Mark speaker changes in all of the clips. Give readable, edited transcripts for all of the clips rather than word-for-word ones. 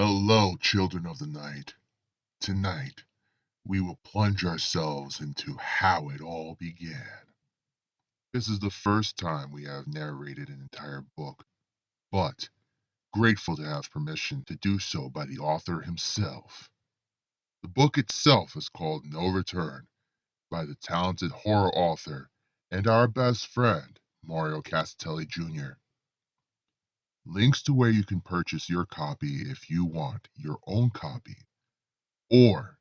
Speaker 1: Hello, children of the night. Tonight, we will plunge ourselves into how it all began. This is the first time we have narrated an entire book, but grateful to have permission to do so by the author himself. The book itself is called No Return by the talented horror author and our best friend, Mario Casatelli Jr. Links to where you can purchase your copy if you want your own copy, or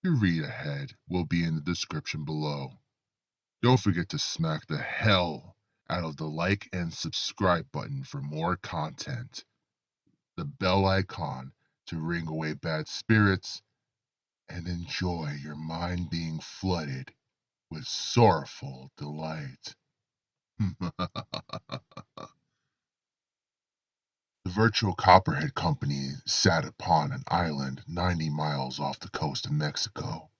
Speaker 1: to read ahead will be in the description below. Don't forget to smack the hell out of the like and subscribe button for more content, the bell icon to ring away bad spirits, and enjoy your mind being flooded with sorrowful delight. The virtual Copperhead Company sat upon an island 90 miles off the coast of Mexico.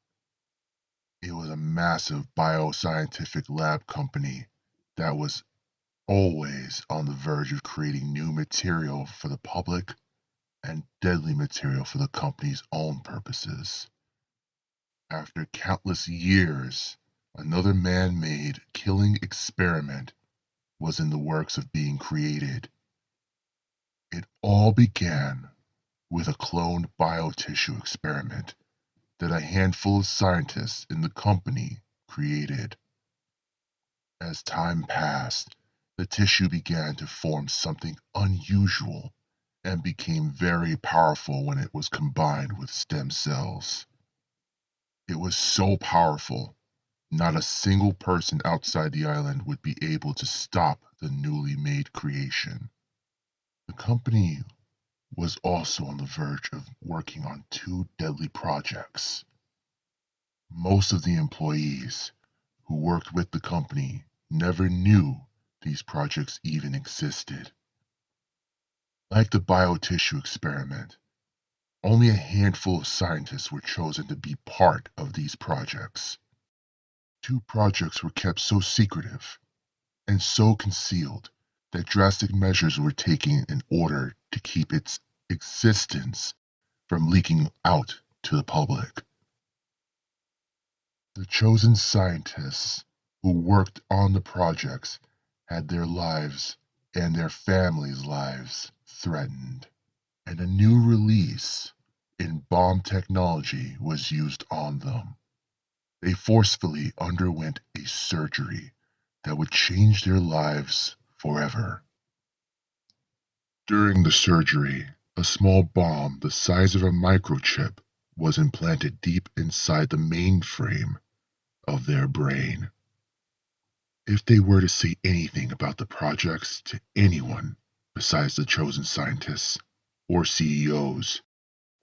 Speaker 1: It was a massive bioscientific lab company that was always on the verge of creating new material for the public and deadly material for the company's own purposes. After countless years, another man-made killing experiment was in the works of being created. It all began with a cloned biotissue experiment that a handful of scientists in the company created. As time passed, the tissue began to form something unusual and became very powerful when it was combined with stem cells. It was so powerful, not a single person outside the island would be able to stop the newly made creation. The company was also on the verge of working on two deadly projects. Most of the employees who worked with the company never knew these projects even existed. Like the biotissue experiment, only a handful of scientists were chosen to be part of these projects. Two projects were kept so secretive and so concealed that drastic measures were taken in order to keep its existence from leaking out to the public. The chosen scientists who worked on the projects had their lives and their families' lives threatened, and a new release in bomb technology was used on them. They forcefully underwent a surgery that would change their lives forever. During the surgery, a small bomb the size of a microchip was implanted deep inside the mainframe of their brain. If they were to say anything about the projects to anyone besides the chosen scientists or CEOs,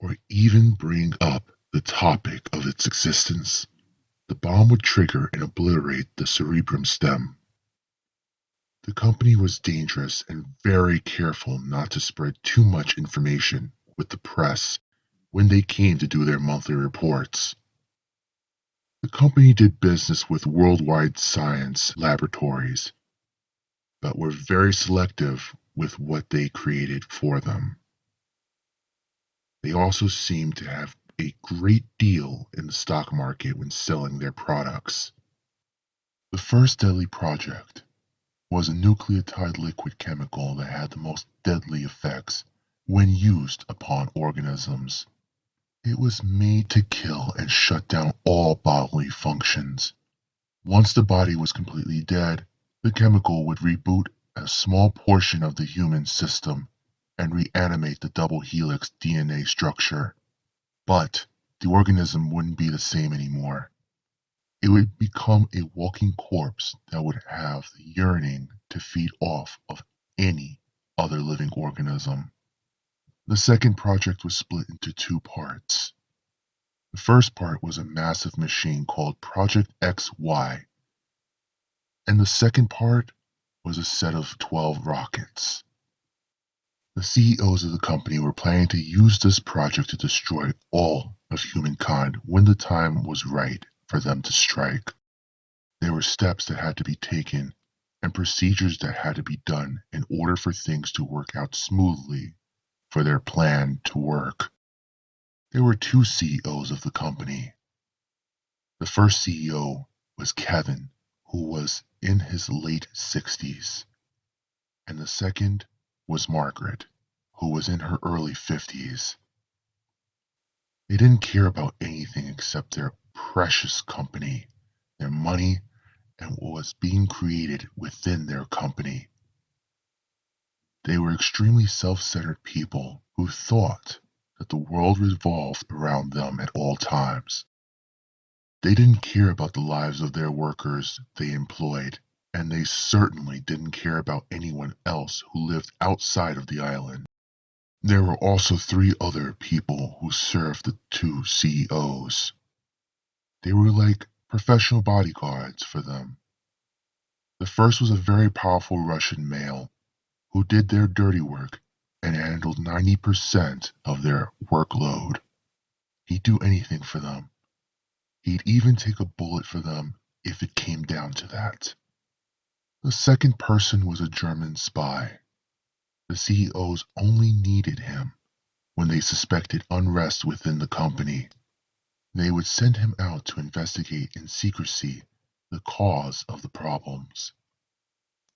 Speaker 1: or even bring up the topic of its existence, the bomb would trigger and obliterate the cerebrum stem. The company was dangerous and very careful not to spread too much information with the press when they came to do their monthly reports. The company did business with worldwide science laboratories, but were very selective with what they created for them. They also seemed to have a great deal in the stock market when selling their products. The first deadly project was a nucleotide liquid chemical that had the most deadly effects when used upon organisms. It was made to kill and shut down all bodily functions. Once the body was completely dead, the chemical would reboot a small portion of the human system and reanimate the double helix DNA structure. But the organism wouldn't be the same anymore. It would become a walking corpse that would have the yearning to feed off of any other living organism. The second project was split into two parts. The first part was a massive machine called Project XY, and the second part was a set of 12 rockets. The CEOs of the company were planning to use this project to destroy all of humankind when the time was right for them to strike. There were steps that had to be taken and procedures that had to be done in order for things to work out smoothly. for their plan to work. There were two CEOs of the company. The first CEO was Kevin, who was in his late 60s, and the second was Margaret, who was in her early 50s. They didn't care about anything except their precious company, their money, and what was being created within their company. They were extremely self-centered people who thought that the world revolved around them at all times. They didn't care about the lives of their workers they employed, and they certainly didn't care about anyone else who lived outside of the island. There were also three other people who served the two CEOs. They were like professional bodyguards for them. The first was a very powerful Russian male who did their dirty work and handled 90% of their workload. He'd do anything for them. He'd even take a bullet for them if it came down to that. The second person was a German spy. The CEOs only needed him when they suspected unrest within the company. They would send him out to investigate in secrecy the cause of the problems.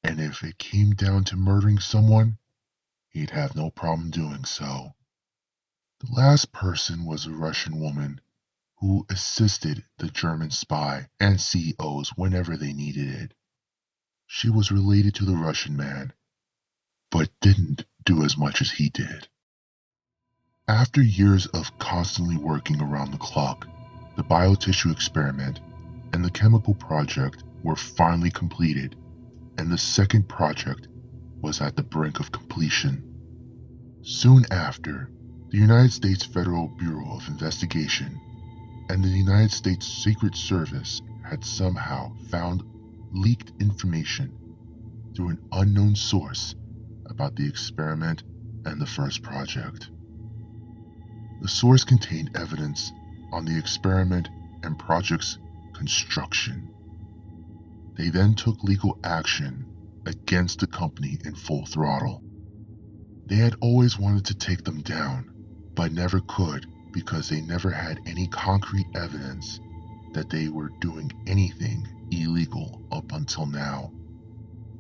Speaker 1: And if it came down to murdering someone, he'd have no problem doing so. The last person was a Russian woman who assisted the German spy and CEOs whenever they needed it. She was related to the Russian man, but didn't do as much as he did. After years of constantly working around the clock, the biotissue experiment and the chemical project were finally completed, and the second project was at the brink of completion. Soon after, the United States Federal Bureau of Investigation and the United States Secret Service had somehow found leaked information through an unknown source about the experiment and the first project. The source contained evidence on the experiment and project's construction. They then took legal action against the company in full throttle. They had always wanted to take them down, but never could because they never had any concrete evidence that they were doing anything illegal up until now.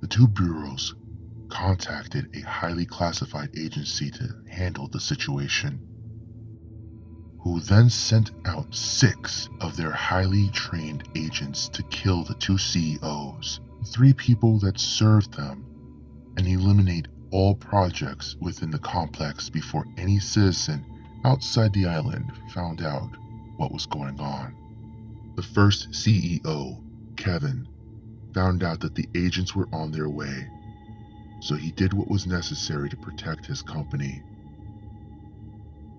Speaker 1: The two bureaus contacted a highly classified agency to handle the situation, who then sent out 6 of their highly trained agents to kill the two CEOs, 3 people that served them, and eliminate all projects within the complex before any citizen outside the island found out what was going on. The first CEO, Kevin, found out that the agents were on their way, so he did what was necessary to protect his company.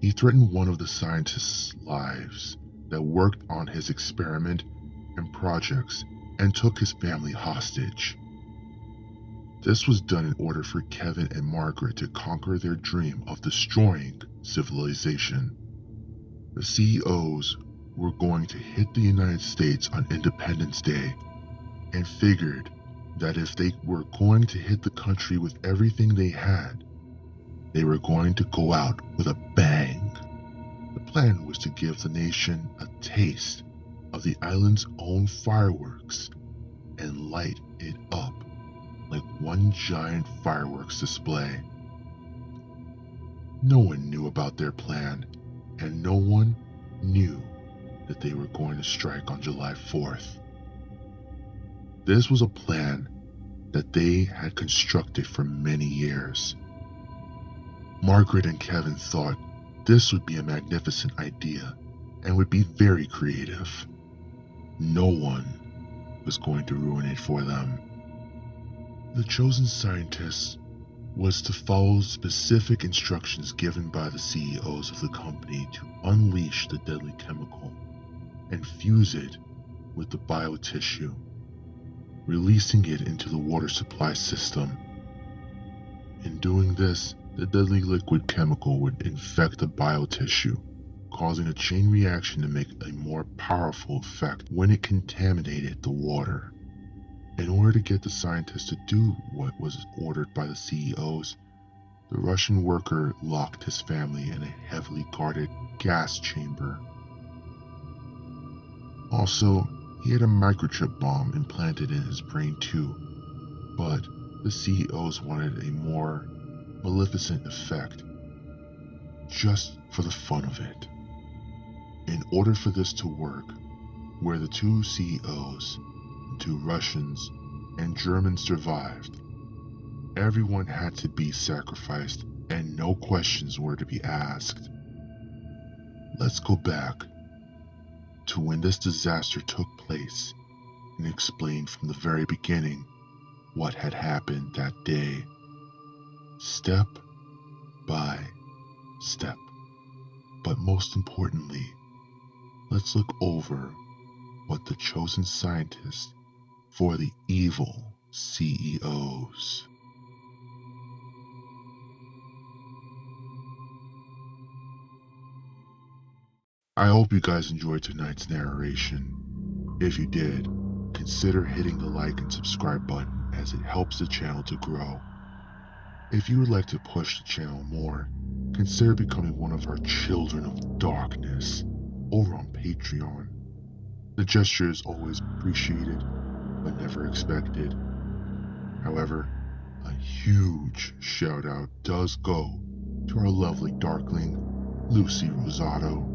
Speaker 1: He threatened one of the scientists' lives that worked on his experiment and projects and took his family hostage. This was done in order for Kevin and Margaret to conquer their dream of destroying civilization. The CEOs were going to hit the United States on Independence Day and figured that if they were going to hit the country with everything they had, they were going to go out with a bang. The plan was to give the nation a taste of the island's own fireworks and light it up like one giant fireworks display. No one knew about their plan, and no one knew that they were going to strike on July 4th. This was a plan that they had constructed for many years. Margaret and Kevin thought this would be a magnificent idea and would be very creative. No one was going to ruin it for them. The chosen scientist was to follow specific instructions given by the CEOs of the company to unleash the deadly chemical and fuse it with the biotissue, releasing it into the water supply system. In doing this, the deadly liquid chemical would infect the biotissue, causing a chain reaction to make a more powerful effect when it contaminated the water. In order to get the scientists to do what was ordered by the CEOs, The Russian worker locked his family in a heavily guarded gas chamber. Also, he had a microchip bomb implanted in his brain too, but the CEOs wanted a more maleficent effect, just for the fun of it. In order for this to work, where the two CEOs, two Russians, and Germans survived, everyone had to be sacrificed and no questions were to be asked. Let's go back to when this disaster took place and explain from the very beginning what had happened that day, step by step. But most importantly, let's look over what the chosen scientists for the evil CEOs. I hope you guys enjoyed tonight's narration. If you did, consider hitting the like and subscribe button as it helps the channel to grow. If you would like to push the channel more, consider becoming one of our Children of Darkness over on Patreon. The gesture is always appreciated, but never expected. However, a huge shout out does go to our lovely Darkling, Lucy Rosato.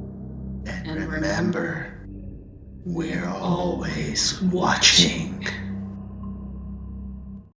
Speaker 2: And remember, we're always watching.